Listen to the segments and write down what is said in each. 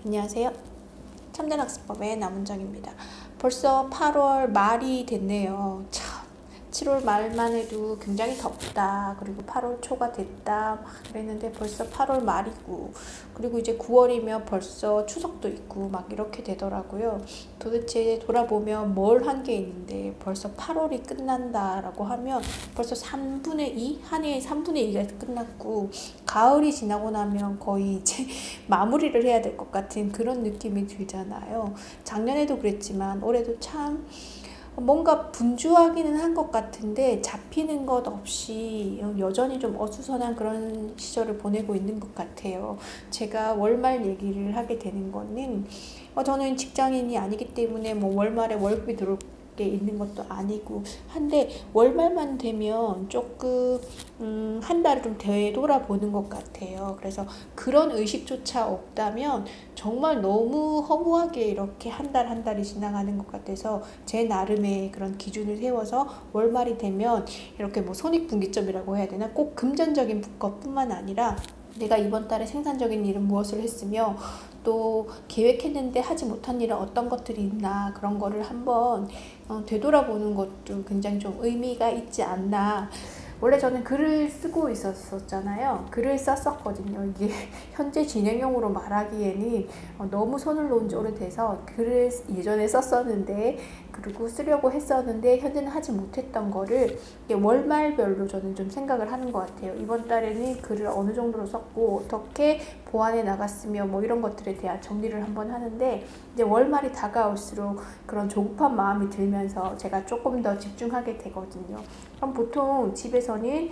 안녕하세요. 참된학습법의 남은정입니다. 벌써 8월 말이 됐네요. 참, 7월 말만 해도 굉장히 덥다. 그리고 8월 초가 됐다. 막 그랬는데 벌써 8월 말이고, 그리고 이제 9월이면 벌써 추석도 있고 막 이렇게 되더라고요. 도대체 돌아보면 뭘 한 게 있는데 벌써 8월이 끝난다라고 하면 벌써 3분의 2? 한 해의 3분의 2가 끝났고, 가을이 지나고 나면 거의 이제 마무리를 해야 될 것 같은 그런 느낌이 들잖아요. 작년에도 그랬지만 올해도 참 뭔가 분주하기는 한 것 같은데 잡히는 것 없이 여전히 좀 어수선한 그런 시절을 보내고 있는 것 같아요. 제가 월말 얘기를 하게 되는 거는 저는 직장인이 아니기 때문에 뭐 월말에 월급이 들어올 게 있는 것도 아니고 한데, 월말만 되면 조금 한 달을 좀 되돌아보는 것 같아요. 그래서 그런 의식조차 없다면 정말 너무 허무하게 이렇게 한 달 한 달이 지나가는 것 같아서 제 나름의 그런 기준을 세워서 월말이 되면 이렇게 뭐 손익분기점이라고 해야 되나, 꼭 금전적인 것뿐만 아니라 내가 이번 달에 생산적인 일은 무엇을 했으며 또 계획했는데 하지 못한 일은 어떤 것들이 있나, 그런 거를 한번 되돌아보는 것도 굉장히 좀 의미가 있지 않나. 원래 저는 글을 쓰고 있었잖아요. 글을 썼었거든요. 이게 현재 진행형으로 말하기에는 너무 손을 놓은 지 오래돼서 글을 예전에 썼었는데, 그리고 쓰려고 했었는데 현재는 하지 못했던 거를 월말별로 저는 좀 생각을 하는 것 같아요. 이번 달에는 글을 어느 정도로 썼고 어떻게 보완해 나갔으며 뭐 이런 것들에 대한 정리를 한번 하는데, 이제 월말이 다가올수록 그런 조급한 마음이 들면서 제가 조금 더 집중하게 되거든요. 그럼 보통 집에서는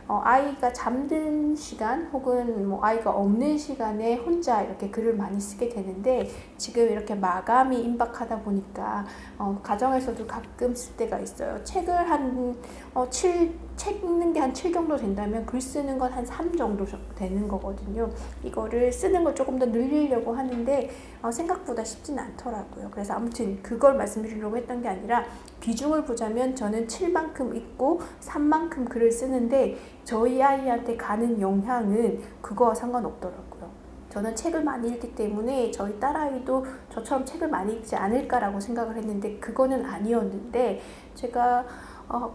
아이가 잠든 시간 혹은 뭐 아이가 없는 시간에 혼자 이렇게 글을 많이 쓰게 되는데, 지금 이렇게 마감이 임박하다 보니까 가정에서도 가끔 쓸 때가 있어요. 책을 한 책 읽는 게 한 7 정도 된다면 글 쓰는 건 한 3 정도 되는 거거든요. 이거를 쓰는 걸 조금 더 늘리려고 하는데 생각보다 쉽진 않더라고요. 그래서 아무튼 그걸 말씀드리려고 했던 게 아니라, 비중을 보자면 저는 7만큼 읽고 3만큼 글을 쓰는데 저희 아이한테 가는 영향은 그거와 상관없더라고요. 저는 책을 많이 읽기 때문에 저희 딸아이도 저처럼 책을 많이 읽지 않을까라고 생각을 했는데 그거는 아니었는데, 제가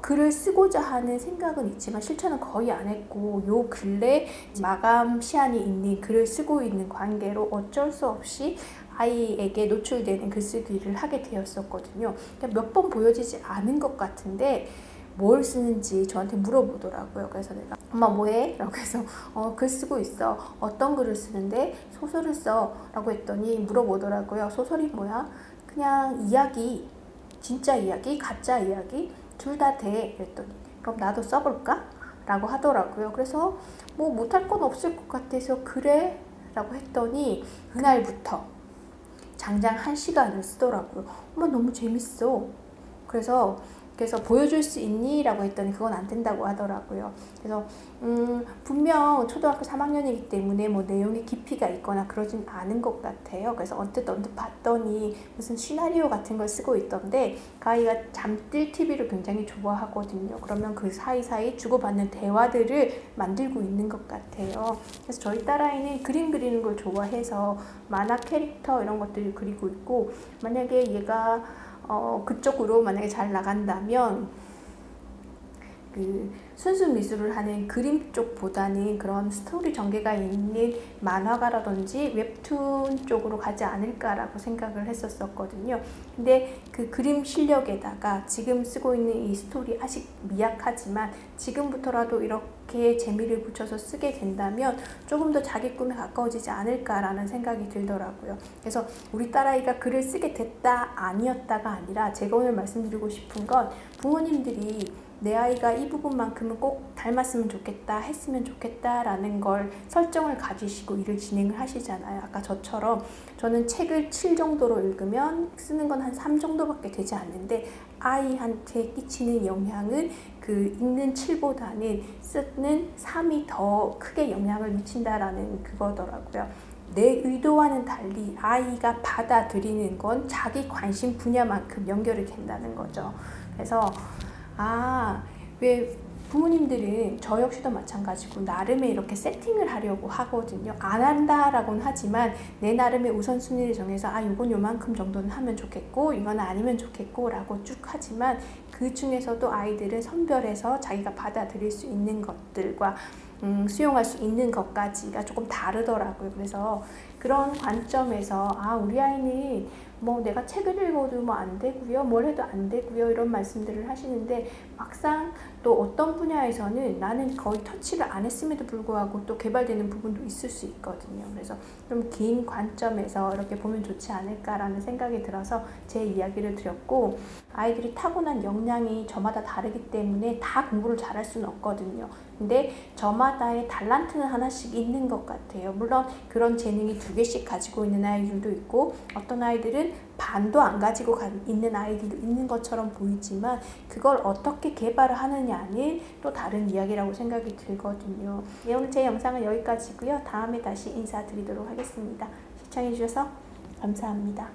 글을 쓰고자 하는 생각은 있지만 실천은 거의 안 했고, 요 근래 마감 시한이 있는 글을 쓰고 있는 관계로 어쩔 수 없이 아이에게 노출되는 글쓰기를 하게 되었었거든요. 몇 번 보여지지 않은 것 같은데 뭘 쓰는지 저한테 물어보더라고요. 그래서 내가 엄마 뭐해? 라고 해서 글 쓰고 있어. 어떤 글을 쓰는데? 소설을 써 라고 했더니 물어보더라고요. 소설이 뭐야? 그냥 이야기, 진짜 이야기, 가짜 이야기 둘 다 돼. 그랬더니 그럼 나도 써볼까? 라고 하더라고요. 그래서 뭐 못할 건 없을 것 같아서 그래? 라고 했더니 그날부터 장장 1시간을 쓰더라고요. 엄마 너무 재밌어. 그래서 보여줄 수 있니? 라고 했더니 그건 안 된다고 하더라고요. 그래서 분명 초등학교 3학년이기 때문에 뭐 내용의 깊이가 있거나 그러진 않은 것 같아요. 그래서 언뜻 봤더니 무슨 시나리오 같은 걸 쓰고 있던데, 그 아이가 잠들 TV를 굉장히 좋아하거든요. 그러면 그 사이사이 주고받는 대화들을 만들고 있는 것 같아요. 그래서 저희 딸아이는 그림 그리는 걸 좋아해서 만화 캐릭터 이런 것들을 그리고 있고, 만약에 얘가 그쪽으로 만약에 잘 나간다면 그 순수 미술을 하는 그림 쪽보다는 그런 스토리 전개가 있는 만화가라든지 웹툰 쪽으로 가지 않을까라고 생각을 했었거든요. 근데 그 그림 실력에다가 지금 쓰고 있는 이 스토리 아직 미약하지만 지금부터라도 이렇게 재미를 붙여서 쓰게 된다면 조금 더 자기 꿈에 가까워지지 않을까라는 생각이 들더라고요. 그래서 우리 딸아이가 글을 쓰게 됐다 아니었다가 아니라, 제가 오늘 말씀드리고 싶은 건 부모님들이 내 아이가 이 부분만큼은 꼭 닮았으면 좋겠다, 했으면 좋겠다 라는 걸 설정을 가지시고 일을 진행을 하시잖아요. 아까 저처럼 저는 책을 7 정도로 읽으면 쓰는 건 한 3 정도밖에 되지 않는데, 아이한테 끼치는 영향은 그 읽는 7보다는 쓰는 3이 더 크게 영향을 미친다라는 그거더라고요. 내 의도와는 달리 아이가 받아들이는 건 자기 관심 분야만큼 연결이 된다는 거죠. 그래서 왜 부모님들은 저 역시도 마찬가지고 나름의 이렇게 세팅을 하려고 하거든요. 안 한다라고는 하지만 내 나름의 우선순위를 정해서 이건 요만큼 정도는 하면 좋겠고 이건 아니면 좋겠고 라고 쭉 하지만 그 중에서도 아이들은 선별해서 자기가 받아들일 수 있는 것들과 수용할 수 있는 것까지가 조금 다르더라고요. 그래서 그런 관점에서 우리 아이는 뭐 내가 책을 읽어도 뭐 안 되고요, 뭘 해도 안 되고요, 이런 말씀들을 하시는데 막상 또 어떤 분야에서는 나는 거의 터치를 안 했음에도 불구하고 또 개발되는 부분도 있을 수 있거든요. 그래서 좀 긴 관점에서 이렇게 보면 좋지 않을까라는 생각이 들어서 제 이야기를 드렸고, 아이들이 타고난 역량이 저마다 다르기 때문에 다 공부를 잘할 수는 없거든요. 근데 저마다의 달란트는 하나씩 있는 것 같아요. 물론 그런 재능이 2개씩 가지고 있는 아이들도 있고 어떤 아이들은 반도 안 가지고 있는 아이들도 있는 것처럼 보이지만 그걸 어떻게 개발을 하느냐는 또 다른 이야기라고 생각이 들거든요. 네, 오늘 제 영상은 여기까지고요. 다음에 다시 인사드리도록 하겠습니다. 시청해주셔서 감사합니다.